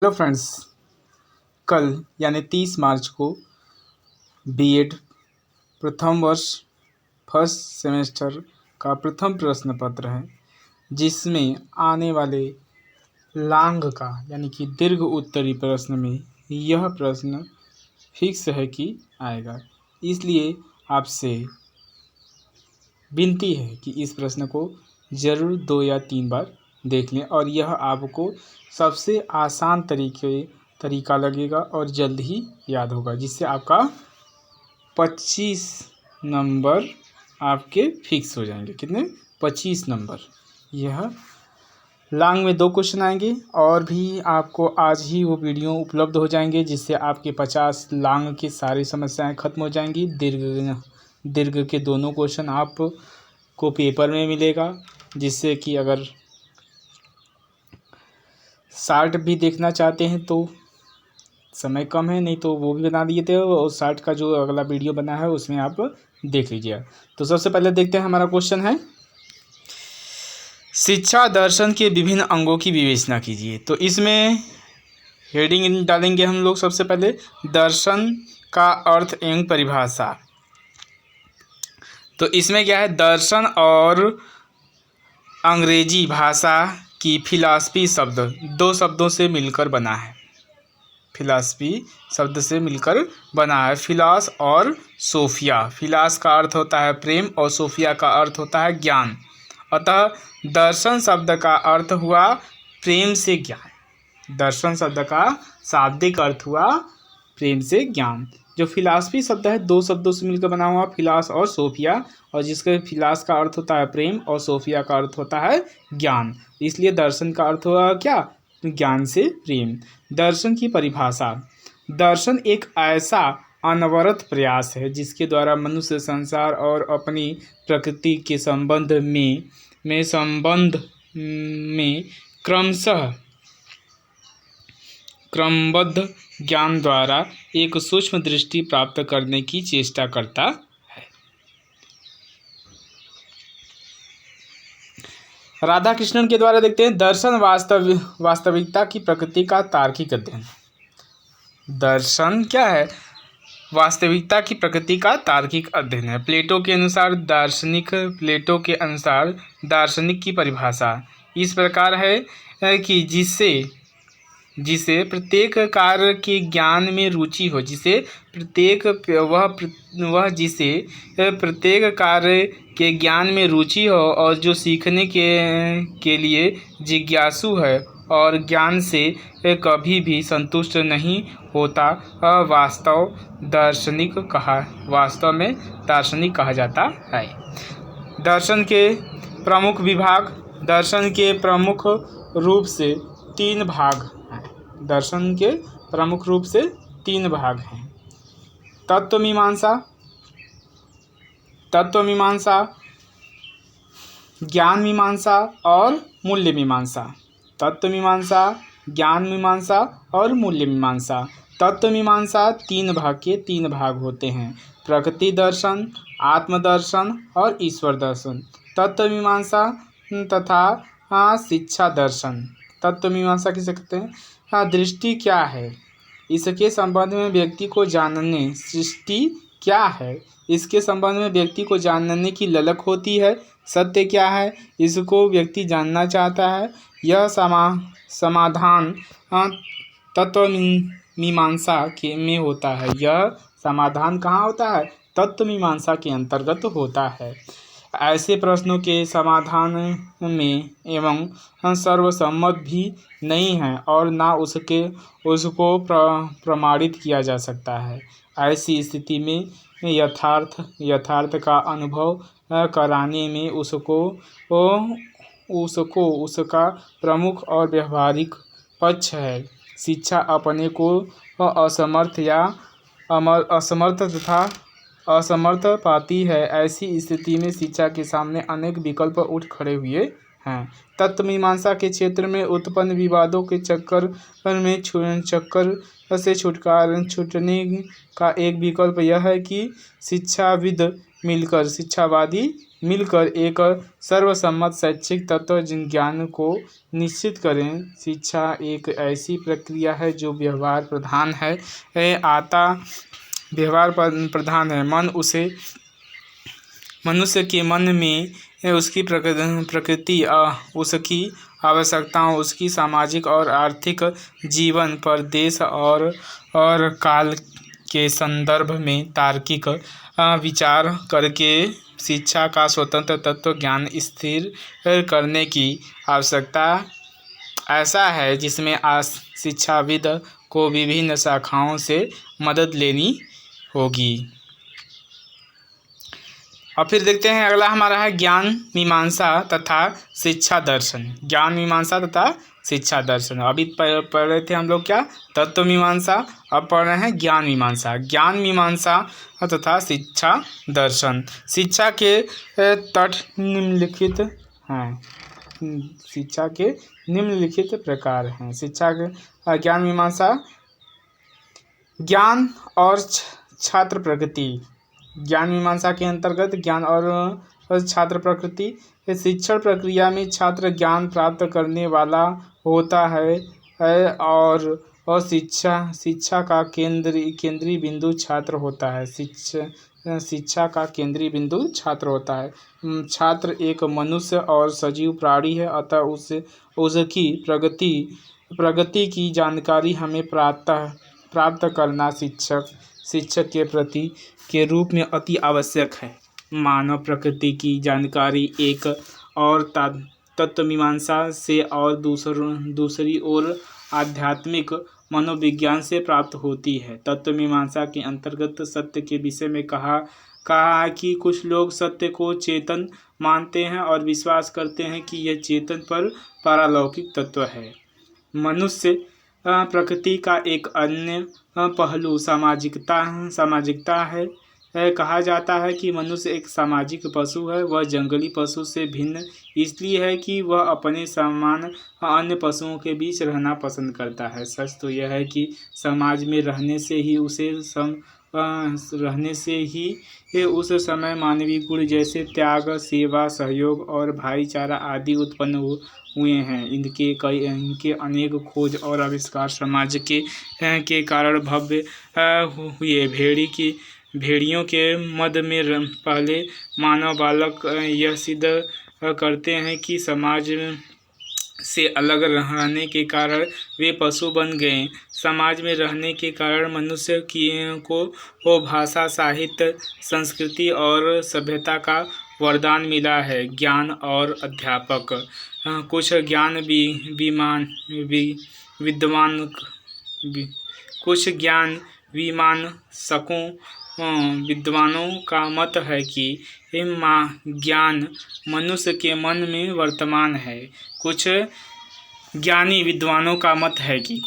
Hello friends, कल यानी 30 मार्च को बीएड प्रथम वर्ष फर्स्ट सेमेस्टर का प्रथम प्रश्न पत्र है, जिसमें आने वाले लांग का यानी कि दीर्घ उत्तरी प्रश्न में यह प्रश्न फिक्स है कि आएगा। इसलिए आपसे विनती है कि इस प्रश्न को ज़रूर 2 या 3 बार देख लें और यह आपको सबसे आसान तरीका लगेगा और जल्द ही याद होगा, जिससे आपका 25 नंबर आपके फिक्स हो जाएंगे। कितने? 25 नंबर। यह लांग में 2 क्वेश्चन आएंगे और भी आपको आज ही वो वीडियो उपलब्ध हो जाएंगे, जिससे आपके 50 लांग की सारी समस्याएं खत्म हो जाएंगी। दीर्घ के दोनों क्वेश्चन आपको पेपर में मिलेगा, जिससे कि अगर शार्ट भी देखना चाहते हैं तो समय कम है, नहीं तो वो भी बना दिए थे और शार्ट का जो अगला वीडियो बना है उसमें आप देख लीजिएगा। तो सबसे पहले देखते हैं, हमारा क्वेश्चन है शिक्षा दर्शन के विभिन्न अंगों की विवेचना कीजिए। तो इसमें हेडिंग डालेंगे हम लोग सबसे पहले दर्शन का अर्थ एवं परिभाषा। तो इसमें क्या है, दर्शन और अंग्रेजी भाषा की फिलॉसफी शब्द 2 शब्दों से मिलकर बना है। फिलॉसफी शब्द से मिलकर बना है। फिलॉस और सोफिया। फिलॉस का अर्थ होता है प्रेम और सोफिया का अर्थ होता है ज्ञान। अतः दर्शन शब्द का अर्थ हुआ प्रेम से ज्ञान। दर्शन शब्द का शाब्दिक अर्थ हुआ प्रेम से ज्ञान। जो फिलॉसफी शब्द है 2 शब्दों से मिलकर बना हुआ, फिलॉस और सोफिया, और जिसके फिलॉस का अर्थ होता है प्रेम और सोफिया का अर्थ होता है ज्ञान। इसलिए दर्शन का अर्थ हुआ क्या? ज्ञान से प्रेम। दर्शन की परिभाषा। दर्शन एक ऐसा अनवरत प्रयास है जिसके द्वारा मनुष्य संसार और अपनी प्रकृति के संबंध में क्रमबद्ध ज्ञान द्वारा एक सूक्ष्म दृष्टि प्राप्त करने की चेष्टा करता है। राधा कृष्णन के द्वारा देखते हैं, दर्शन वास्तविकता की प्रकृति का तार्किक अध्ययन। दर्शन क्या है? वास्तविकता की प्रकृति का तार्किक अध्ययन है। प्लेटो के अनुसार दार्शनिक की परिभाषा इस प्रकार है कि जिसे प्रत्येक कार्य के ज्ञान में रुचि हो, जिसे प्रत्येक कार्य के ज्ञान में रुचि हो और जो सीखने के लिए जिज्ञासु है और ज्ञान से कभी भी संतुष्ट नहीं होता, वास्तव में दार्शनिक कहा जाता है। दर्शन के प्रमुख विभाग। दर्शन के प्रमुख रूप से 3 भाग हैं। दर्शन के प्रमुख रूप से 3 भाग हैं। तत्व मीमांसा, ज्ञान मीमांसा और मूल्य मीमांसा। तत्व मीमांसा, ज्ञान मीमांसा और मूल्य मीमांसा। तत्व मीमांसा 3 भाग होते हैं: प्रकृति दर्शन, आत्मदर्शन और ईश्वर दर्शन। तत्व मीमांसा तथा शिक्षा दर्शन। तत्व मीमांसा किसे कहते हैं? दृष्टि क्या है, इसके संबंध में व्यक्ति को जानने। सृष्टि क्या है, इसके संबंध में व्यक्ति को जानने की ललक होती है। सत्य क्या है, इसको व्यक्ति जानना चाहता है। यह समाधान तत्व मीमांसा में होता है। यह समाधान कहाँ होता है? तत्व मीमांसा के अंतर्गत होता है। ऐसे प्रश्नों के समाधान में एवं सर्वसम्मत भी नहीं है और ना उसको प्रमाणित किया जा सकता है। ऐसी स्थिति में यथार्थ का अनुभव कराने में उसका प्रमुख और व्यवहारिक पक्ष है। शिक्षा अपने को असमर्थ पाती है। ऐसी स्थिति में शिक्षा के सामने अनेक विकल्प उठ खड़े हुए हैं। तत्व मीमांसा के क्षेत्र में उत्पन्न विवादों के चक्कर से छूटने का एक विकल्प यह है कि शिक्षाविद मिलकर शिक्षावादी मिलकर एक सर्वसम्मत शैक्षिक तत्व ज्ञान को निश्चित करें। शिक्षा एक ऐसी प्रक्रिया है जो व्यवहार प्रधान है, मनुष्य के मन में उसकी प्रकृति, उसकी आवश्यकताओं, उसकी सामाजिक और आर्थिक जीवन पर देश और काल के संदर्भ में तार्किक विचार करके शिक्षा का स्वतंत्र तत्व ज्ञान स्थिर करने की आवश्यकता ऐसा है जिसमें शिक्षाविद को विभिन्न शाखाओं से मदद लेनी होगी। और फिर देखते हैं अगला हमारा है ज्ञान मीमांसा तथा शिक्षा दर्शन। ज्ञान मीमांसा तथा शिक्षा दर्शन। अभी पढ़ रहे थे हम लोग क्या, तत्व मीमांसा, अब पढ़ रहे हैं ज्ञान मीमांसा। ज्ञान मीमांसा तथा शिक्षा दर्शन। शिक्षा के तट निम्नलिखित हैं। शिक्षा के निम्नलिखित प्रकार हैं। शिक्षा के ज्ञान मीमांसा, ज्ञान और छात्र प्रकृति। ज्ञान मीमांसा के अंतर्गत ज्ञान और छात्र प्रकृति। शिक्षण प्रक्रिया में छात्र ज्ञान प्राप्त करने वाला होता है और शिक्षा का केंद्रीय बिंदु छात्र होता है। शिक्षा का केंद्रीय बिंदु छात्र होता है। छात्र एक मनुष्य और सजीव प्राणी है, अतः उसकी प्रगति की जानकारी हमें प्राप्त करना शिक्षक के प्रति के रूप में अति आवश्यक है। मानव प्रकृति की जानकारी एक और तत्व मीमांसा से और दूसरी ओर आध्यात्मिक मनोविज्ञान से प्राप्त होती है। तत्व मीमांसा के अंतर्गत सत्य के विषय में कहा है कि कुछ लोग सत्य को चेतन मानते हैं और विश्वास करते हैं कि यह चेतन पर पारलौकिक तत्व है। मनुष्य प्रकृति का एक अन्य पहलू सामाजिकता है। कहा जाता है कि मनुष्य एक सामाजिक पशु है। वह जंगली पशु से भिन्न इसलिए है कि वह अपने समान अन्य पशुओं के बीच रहना पसंद करता है। सच तो यह है कि समाज में रहने से ही उस समय मानवीय गुण जैसे त्याग, सेवा, सहयोग और भाईचारा आदि उत्पन्न हुए हैं। इनके अनेक खोज और आविष्कार समाज के कारण भव्य हुए। भेड़ियों के मद में पहले मानव बालक यह सिद्ध करते हैं कि समाज से अलग रहने के कारण वे पशु बन गए। समाज में रहने के कारण मनुष्य को भाषा, साहित्य, संस्कृति और सभ्यता का वरदान मिला है। ज्ञान और अध्यापक। कुछ विद्वानों का मत है कि ज्ञान मनुष्य के मन में वर्तमान है। कुछ ज्ञानी विद्वानों का मत है कि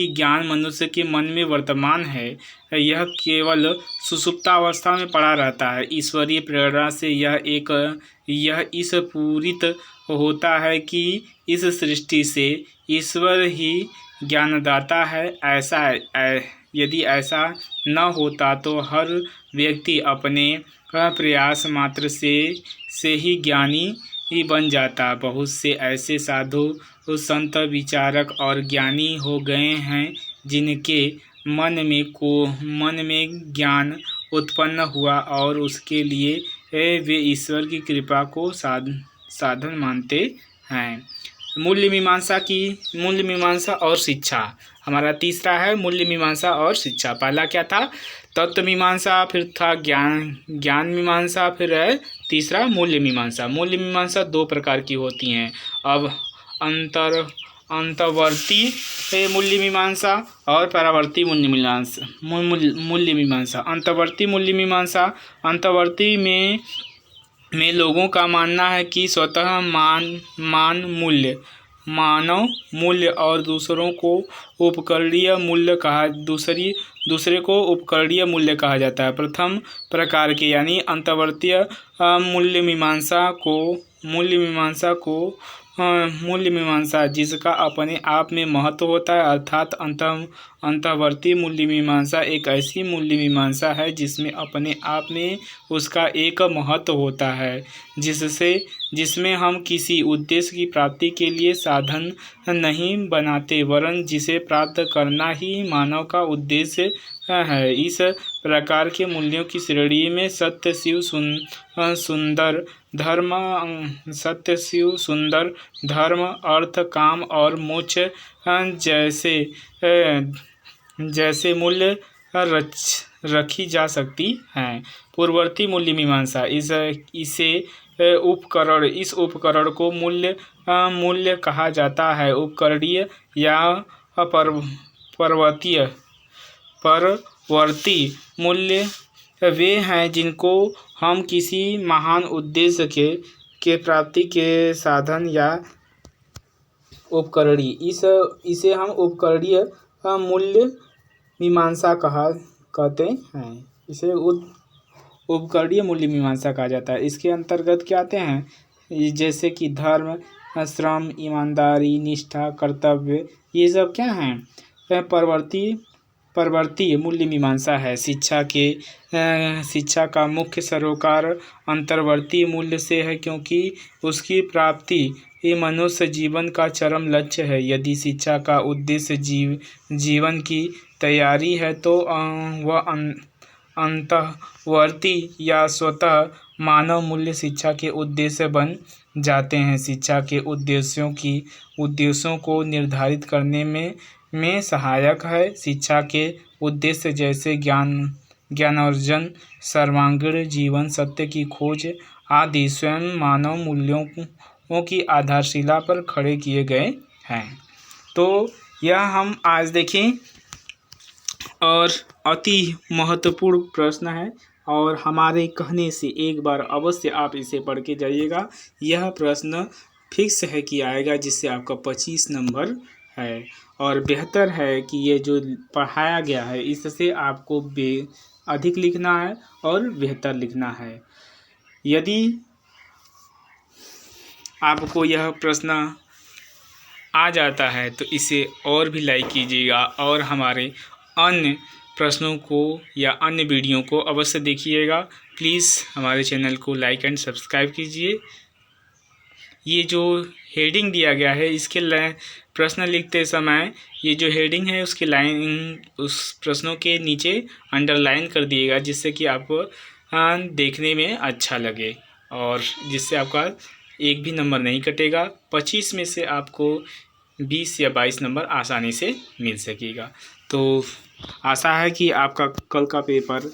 ज्ञान मनुष्य के मन में वर्तमान है। यह केवल सुषुप्तावस्था में पड़ा रहता है। ईश्वरीय प्रेरणा से यह इस पूरित होता है कि इस सृष्टि से ईश्वर ही ज्ञानदाता है। यदि ऐसा न होता तो हर व्यक्ति अपने प्रयास मात्र से ही ज्ञानी बन जाता। बहुत से ऐसे साधु, संत, विचारक और ज्ञानी हो गए हैं जिनके मन में ज्ञान उत्पन्न हुआ और उसके लिए वे ईश्वर की कृपा को साधन मानते हैं। मूल्य मीमांसा और शिक्षा। हमारा तीसरा है मूल्य मीमांसा और शिक्षा। पहला क्या था, तत्व मीमांसा, फिर था ज्ञान मीमांसा, फिर है तीसरा मूल्य मीमांसा। मूल्य मीमांसा दो प्रकार की होती हैं। अब अंतर्वर्ती मूल्य मीमांसा और परावर्ती मूल्य मीमांसा। अंतर्वर्ती मूल्य मीमांसा। अंतर्वर्ती में लोगों का मानना है कि स्वतः मानव मूल्य और दूसरे को उपकरणीय मूल्य कहा जाता है। प्रथम प्रकार के यानी अंतर्वर्तीय मूल्य मीमांसा को मूल्य मीमांसा जिसका अपने आप में महत्व होता है, अर्थात अंतर्वर्ती मूल्य मीमांसा एक ऐसी मूल्य मीमांसा है जिसमें अपने आप में उसका एक महत्व होता है, जिसमें हम किसी उद्देश्य की प्राप्ति के लिए साधन नहीं बनाते, वरन जिसे प्राप्त करना ही मानव का उद्देश्य है। इस प्रकार के मूल्यों की श्रेणी में सत्य, शिव, सुंदर धर्म, अर्थ, काम और मोक्ष जैसे मूल्य रखी जा सकती हैं। पूर्ववर्ती मूल्य मीमांसा इस उपकरण को मूल्य कहा जाता है। उपकरणीय या परवर्ती मूल्य वे हैं जिनको हम किसी महान उद्देश्य के प्राप्ति के साधन या इसे हम उपकरणीय मूल्य मीमांसा कहते हैं। इसे उपकरणीय मूल्य मीमांसा कहा जाता है। इसके अंतर्गत क्या आते हैं, जैसे कि धर्म, श्रम, ईमानदारी, निष्ठा, कर्तव्य, ये सब क्या हैं, परवर्ती मूल्य मीमांसा है। शिक्षा का मुख्य सरोकार अंतर्वर्ती मूल्य से है, क्योंकि उसकी प्राप्ति ये मनुष्य जीवन का चरम लक्ष्य है। यदि शिक्षा का उद्देश्य जीवन की तैयारी है तो वह अंतर्वर्ती या स्वतः मानव मूल्य शिक्षा के उद्देश्य बन जाते हैं। शिक्षा के उद्देश्यों को निर्धारित करने में सहायक है। शिक्षा के उद्देश्य जैसे ज्ञानार्जन, सर्वांगीण जीवन, सत्य की खोज आदि स्वयं मानव मूल्यों की आधारशिला पर खड़े किए गए हैं। तो यह हम आज देखें और अति महत्वपूर्ण प्रश्न है, और हमारे कहने से एक बार अवश्य आप इसे पढ़ के जाइएगा। यह प्रश्न फिक्स है कि आएगा, जिससे आपका 25 नंबर है। और बेहतर है कि ये जो पढ़ाया गया है इससे आपको अधिक लिखना है और बेहतर लिखना है। यदि आपको यह प्रश्न आ जाता है तो इसे और भी लाइक कीजिएगा, और हमारे अन्य प्रश्नों को या अन्य वीडियो को अवश्य देखिएगा। प्लीज़ हमारे चैनल को लाइक एंड सब्सक्राइब कीजिए। ये जो हेडिंग दिया गया है, इसके प्रश्न लिखते समय ये जो हेडिंग है उसकी उस प्रश्नों के नीचे अंडरलाइन कर दिएगा, जिससे कि आपको देखने में अच्छा लगे और जिससे आपका एक भी नंबर नहीं कटेगा। 25 में से आपको 20 या 22 नंबर आसानी से मिल सकेगा। तो आशा है कि आपका कल का पेपर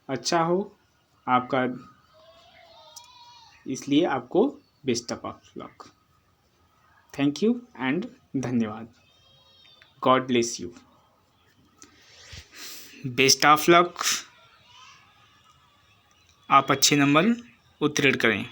अच्छा हो आपका, इसलिए आपको best of luck. Thank you and धन्यवाद। God bless you. Best of luck. आप अच्छे नंबर उत्तीर्ण करें।